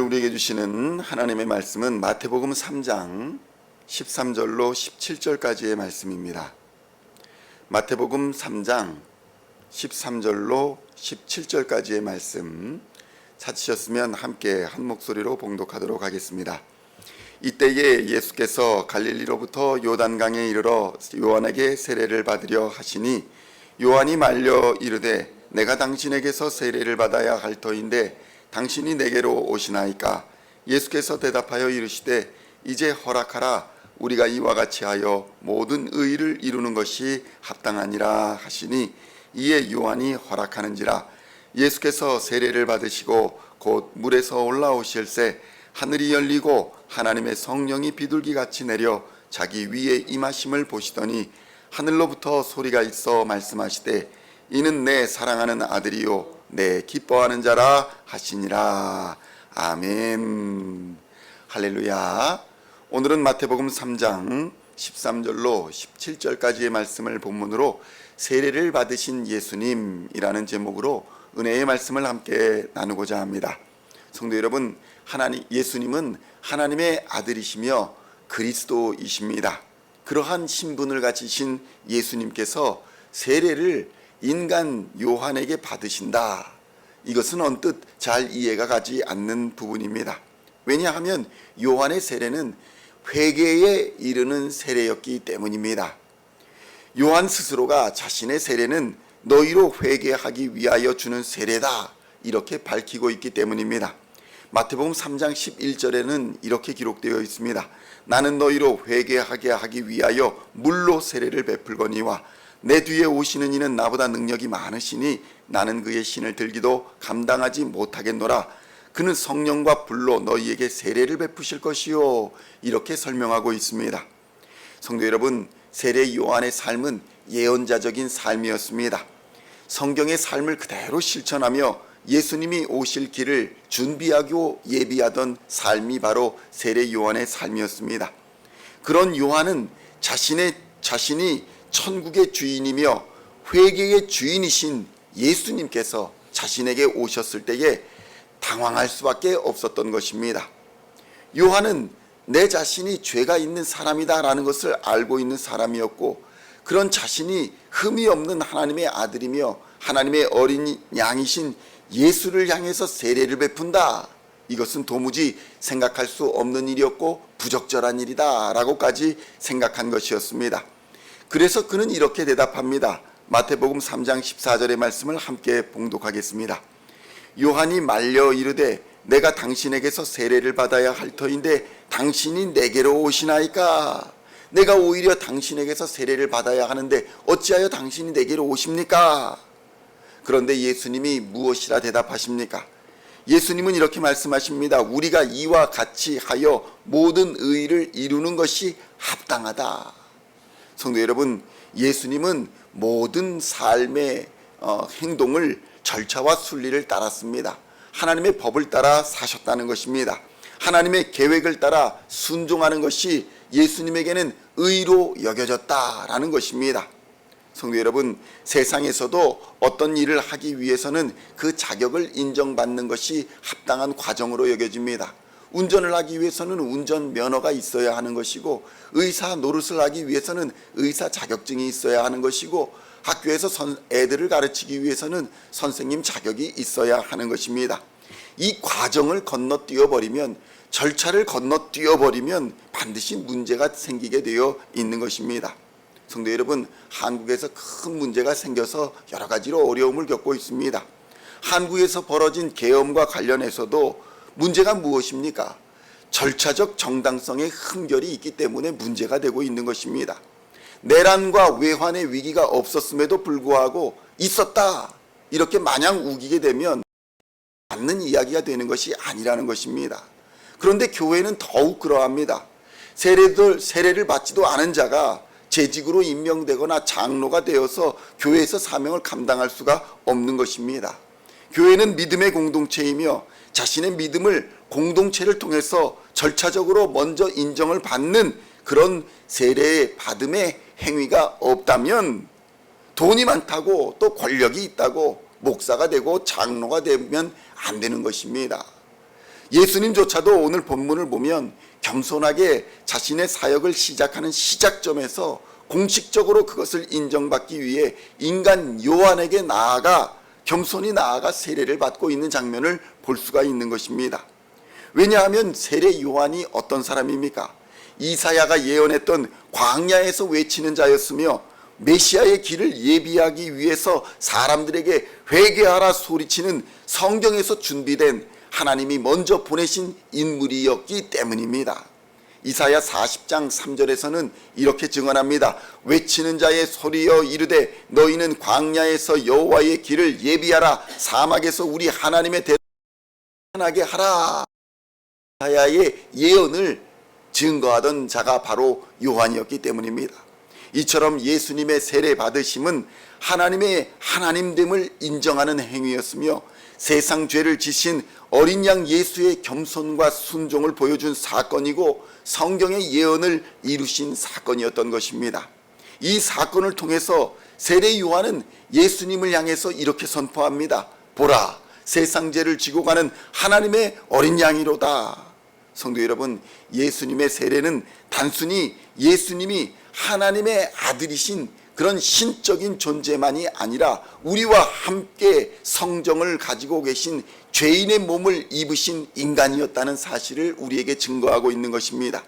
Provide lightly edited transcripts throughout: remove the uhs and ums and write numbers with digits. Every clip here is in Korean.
우리에게 주시는 하나님의 말씀은 마태복음 3장 13절로 17절까지의 말씀입니다. 마태복음 3장 13절로 17절까지의 말씀 찾으셨으면 함께 한 목소리로 봉독하도록 하겠습니다. 이때에 예수께서 갈릴리로부터 요단강에 이르러 요한에게 세례를 받으려 하시니 요한이 말려 이르되 내가 당신에게서 세례를 받아야 할 터인데 당신이 내게로 오시나이까? 예수께서 대답하여 이르시되 이제 허락하라. 우리가 이와 같이 하여 모든 의를 이루는 것이 합당하니라 하시니 이에 요한이 허락하는지라. 예수께서 세례를 받으시고 곧 물에서 올라오실새 하늘이 열리고 하나님의 성령이 비둘기같이 내려 자기 위에 임하심을 보시더니 하늘로부터 소리가 있어 말씀하시되 이는 내 사랑하는 아들이요 내 기뻐하는 자라 하시니라. 아멘. 할렐루야. 오늘은 마태복음 3장 13절로 17절까지의 말씀을 본문으로 세례를 받으신 예수님이라는 제목으로 은혜의 말씀을 함께 나누고자 합니다. 성도 여러분, 예수님은 하나님의 아들이시며 그리스도이십니다. 그러한 신분을 가지신 예수님께서 세례를 인간 요한에게 받으신다. 이것은 언뜻 잘 이해가 가지 않는 부분입니다. 왜냐하면 요한의 세례는 회개에 이르는 세례였기 때문입니다. 요한 스스로가 자신의 세례는 너희로 회개하기 위하여 주는 세례다 이렇게 밝히고 있기 때문입니다. 마태복음 3장 11절에는 이렇게 기록되어 있습니다. 나는 너희로 회개하게 하기 위하여 물로 세례를 베풀거니와 내 뒤에 오시는 이는 나보다 능력이 많으시니 나는 그의 신을 들기도 감당하지 못하겠노라. 그는 성령과 불로 너희에게 세례를 베푸실 것이요. 이렇게 설명하고 있습니다. 성도 여러분, 세례 요한의 삶은 예언자적인 삶이었습니다. 성경의 삶을 그대로 실천하며 예수님이 오실 길을 준비하고 예비하던 삶이 바로 세례 요한의 삶이었습니다. 그런 요한은 자신이 천국의 주인이며 회개의 주인이신 예수님께서 자신에게 오셨을 때에 당황할 수밖에 없었던 것입니다. 요한은 내 자신이 죄가 있는 사람이다 라는 것을 알고 있는 사람이었고, 그런 자신이 흠이 없는 하나님의 아들이며 하나님의 어린 양이신 예수를 향해서 세례를 베푼다, 이것은 도무지 생각할 수 없는 일이었고 부적절한 일이다 라고까지 생각한 것이었습니다. 그래서 그는 이렇게 대답합니다. 마태복음 3장 14절의 말씀을 함께 봉독하겠습니다. 요한이 말려 이르되 내가 당신에게서 세례를 받아야 할 터인데 당신이 내게로 오시나이까? 내가 오히려 당신에게서 세례를 받아야 하는데 어찌하여 당신이 내게로 오십니까? 그런데 예수님이 무엇이라 대답하십니까? 예수님은 이렇게 말씀하십니다. 우리가 이와 같이 하여 모든 의를 이루는 것이 합당하다. 성도 여러분, 예수님은 모든 삶의 행동을 절차와 순리를 따랐습니다. 하나님의 법을 따라 사셨다는 것입니다. 하나님의 계획을 따라 순종하는 것이 예수님에게는 의로 여겨졌다라는 것입니다. 성도 여러분, 세상에서도 어떤 일을 하기 위해서는 그 자격을 인정받는 것이 합당한 과정으로 여겨집니다. 운전을 하기 위해서는 운전면허가 있어야 하는 것이고, 의사 노릇을 하기 위해서는 의사 자격증이 있어야 하는 것이고, 학교에서 애들을 가르치기 위해서는 선생님 자격이 있어야 하는 것입니다. 이 과정을 건너뛰어버리면, 절차를 건너뛰어버리면 반드시 문제가 생기게 되어 있는 것입니다. 성도 여러분, 한국에서 큰 문제가 생겨서 여러 가지로 어려움을 겪고 있습니다. 한국에서 벌어진 계엄과 관련해서도 문제가 무엇입니까? 절차적 정당성의 흠결이 있기 때문에 문제가 되고 있는 것입니다. 내란과 외환의 위기가 없었음에도 불구하고 있었다, 이렇게 마냥 우기게 되면 맞는 이야기가 되는 것이 아니라는 것입니다. 그런데 교회는 더욱 그러합니다. 세례를 받지도 않은 자가 재직으로 임명되거나 장로가 되어서 교회에서 사명을 감당할 수가 없는 것입니다. 교회는 믿음의 공동체이며 자신의 믿음을 공동체를 통해서 절차적으로 먼저 인정을 받는 그런 세례 받음의 행위가 없다면, 돈이 많다고 또 권력이 있다고 목사가 되고 장로가 되면 안 되는 것입니다. 예수님조차도 오늘 본문을 보면 겸손하게 자신의 사역을 시작하는 시작점에서 공식적으로 그것을 인정받기 위해 인간 요한에게 나아가 겸손히 나아가 세례를 받고 있는 장면을 볼 수가 있는 것입니다. 왜냐하면 세례 요한이 어떤 사람입니까? 이사야가 예언했던 광야에서 외치는 자였으며 메시아의 길을 예비하기 위해서 사람들에게 회개하라 소리치는 성경에서 준비된 하나님이 먼저 보내신 인물이었기 때문입니다. 이사야 40장 3절에서는 이렇게 증언합니다. 외치는 자의 소리여 이르되 너희는 광야에서 여호와의 길을 예비하라, 사막에서 우리 하나님의 대를 하게 하라. 이사야의 예언을 증거하던 자가 바로 요한이었기 때문입니다. 이처럼 예수님의 세례 받으심은 하나님의 하나님됨을 인정하는 행위였으며 세상 죄를 지신 어린 양 예수의 겸손과 순종을 보여준 사건이고 성경의 예언을 이루신 사건이었던 것입니다. 이 사건을 통해서 세례 요한은 예수님을 향해서 이렇게 선포합니다. 보라, 세상 죄를 지고 가는 하나님의 어린 양이로다. 성도 여러분, 예수님의 세례는 단순히 예수님이 하나님의 아들이신 그런 신적인 존재만이 아니라 우리와 함께 성정을 가지고 계신 죄인의 몸을 입으신 인간이었다는 사실을 우리에게 증거하고 있는 것입니다.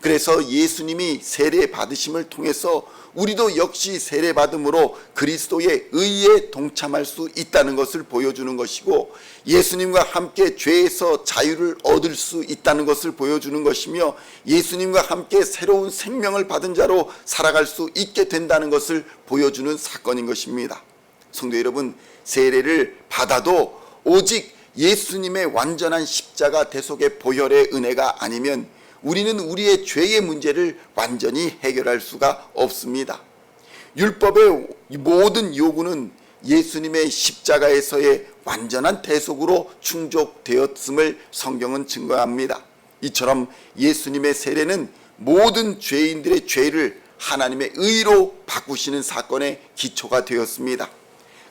그래서 예수님이 세례 받으심을 통해서 우리도 역시 세례 받음으로 그리스도의 의에 동참할 수 있다는 것을 보여주는 것이고, 예수님과 함께 죄에서 자유를 얻을 수 있다는 것을 보여주는 것이며, 예수님과 함께 새로운 생명을 받은 자로 살아갈 수 있게 된다는 것을 보여주는 사건인 것입니다. 성도 여러분, 세례를 받아도 오직 예수님의 완전한 십자가 대속의 보혈의 은혜가 아니면 우리는 우리의 죄의 문제를 완전히 해결할 수가 없습니다. 율법의 모든 요구는 예수님의 십자가에서의 완전한 대속으로 충족되었음을 성경은 증거합니다. 이처럼 예수님의 세례는 모든 죄인들의 죄를 하나님의 의로 바꾸시는 사건의 기초가 되었습니다.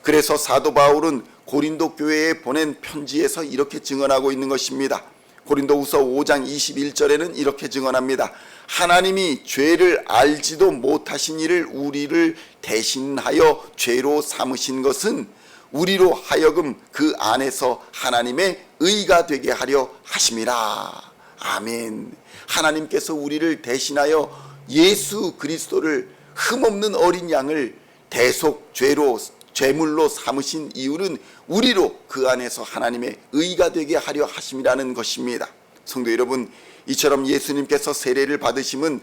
그래서 사도 바울은 고린도 교회에 보낸 편지에서 이렇게 증언하고 있는 것입니다. 고린도후서 5장 21절에는 이렇게 증언합니다. 하나님이 죄를 알지도 못하신 이를 우리를 대신하여 죄로 삼으신 것은 우리로 하여금 그 안에서 하나님의 의가 되게 하려 하심이라. 아멘. 하나님께서 우리를 대신하여 예수 그리스도를 흠없는 어린 양을 대속 죄물로 삼으신 이유는 우리로 그 안에서 하나님의 의가 되게 하려 하심이라는 것입니다. 성도 여러분, 이처럼 예수님께서 세례를 받으심은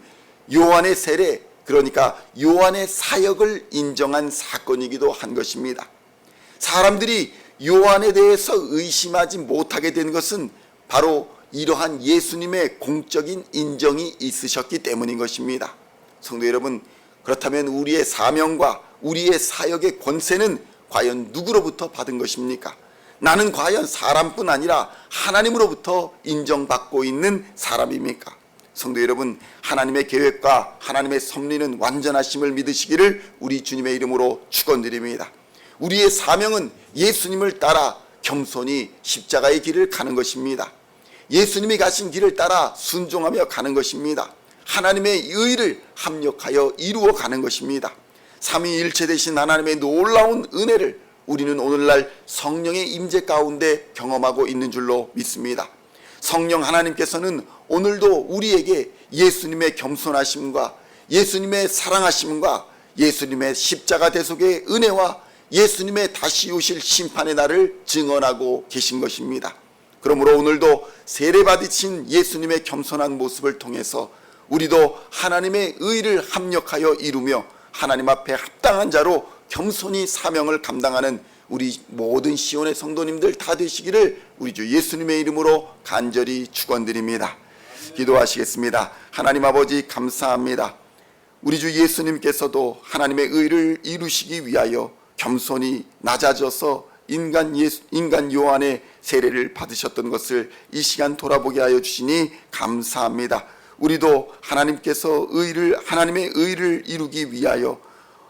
요한의 세례, 그러니까 요한의 사역을 인정한 사건이기도 한 것입니다. 사람들이 요한에 대해서 의심하지 못하게 된 것은 바로 이러한 예수님의 공적인 인정이 있으셨기 때문인 것입니다. 성도 여러분, 그렇다면 우리의 사명과 우리의 사역의 권세는 과연 누구로부터 받은 것입니까? 나는 과연 사람뿐 아니라 하나님으로부터 인정받고 있는 사람입니까? 성도 여러분, 하나님의 계획과 하나님의 섭리는 완전하심을 믿으시기를 우리 주님의 이름으로 축원드립니다. 우리의 사명은 예수님을 따라 겸손히 십자가의 길을 가는 것입니다. 예수님이 가신 길을 따라 순종하며 가는 것입니다. 하나님의 의를 합력하여 이루어 가는 것입니다. 삼위일체 되신 하나님의 놀라운 은혜를 우리는 오늘날 성령의 임재 가운데 경험하고 있는 줄로 믿습니다. 성령 하나님께서는 오늘도 우리에게 예수님의 겸손하심과 예수님의 사랑하심과 예수님의 십자가 대속의 은혜와 예수님의 다시 오실 심판의 날을 증언하고 계신 것입니다. 그러므로 오늘도 세례받으신 예수님의 겸손한 모습을 통해서 우리도 하나님의 의를 합력하여 이루며 하나님 앞에 합당한 자로 겸손히 사명을 감당하는 우리 모든 시온의 성도님들 다 되시기를 우리 주 예수님의 이름으로 간절히 축원드립니다. 기도하시겠습니다. 하나님 아버지, 감사합니다. 우리 주 예수님께서도 하나님의 의를 이루시기 위하여 겸손히 낮아져서 인간 요한의 세례를 받으셨던 것을 이 시간 돌아보게 하여 주시니 감사합니다. 우리도 하나님의 의를 이루기 위하여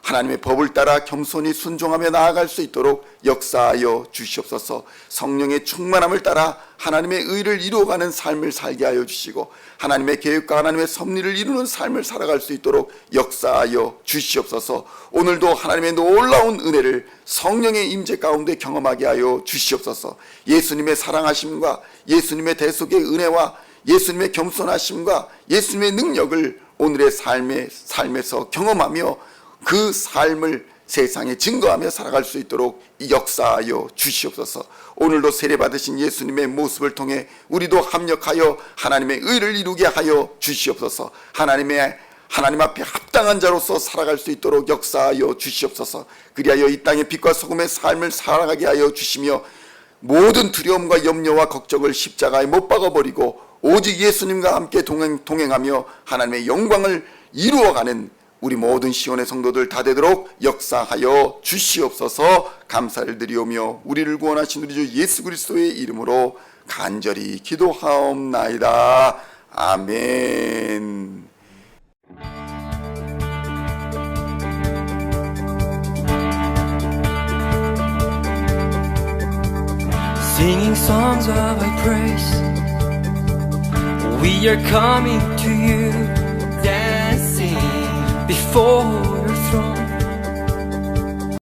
하나님의 법을 따라 겸손히 순종하며 나아갈 수 있도록 역사하여 주시옵소서. 성령의 충만함을 따라 하나님의 의를 이루어가는 삶을 살게 하여 주시고 하나님의 계획과 하나님의 섭리를 이루는 삶을 살아갈 수 있도록 역사하여 주시옵소서. 오늘도 하나님의 놀라운 은혜를 성령의 임재 가운데 경험하게 하여 주시옵소서. 예수님의 사랑하심과 예수님의 대속의 은혜와 예수님의 겸손하심과 예수님의 능력을 오늘의 삶에서 경험하며 그 삶을 세상에 증거하며 살아갈 수 있도록 역사하여 주시옵소서. 오늘도 세례받으신 예수님의 모습을 통해 우리도 합력하여 하나님의 의를 이루게 하여 주시옵소서. 하나님 앞에 합당한 자로서 살아갈 수 있도록 역사하여 주시옵소서. 그리하여 이 땅의 빛과 소금의 삶을 살아가게 하여 주시며 모든 두려움과 염려와 걱정을 십자가에 못 박아버리고 오직 예수님과 함께 동행하며 하나님의 영광을 이루어가는 우리 모든 시온의 성도들 다 되도록 역사하여 주시옵소서. 감사를 드리오며 우리를 구원하신 우리 주 예수 그리스도의 이름으로 간절히 기도하옵나이다. 아멘. Singing songs of thy praise, we are coming to you, dancing before your throne.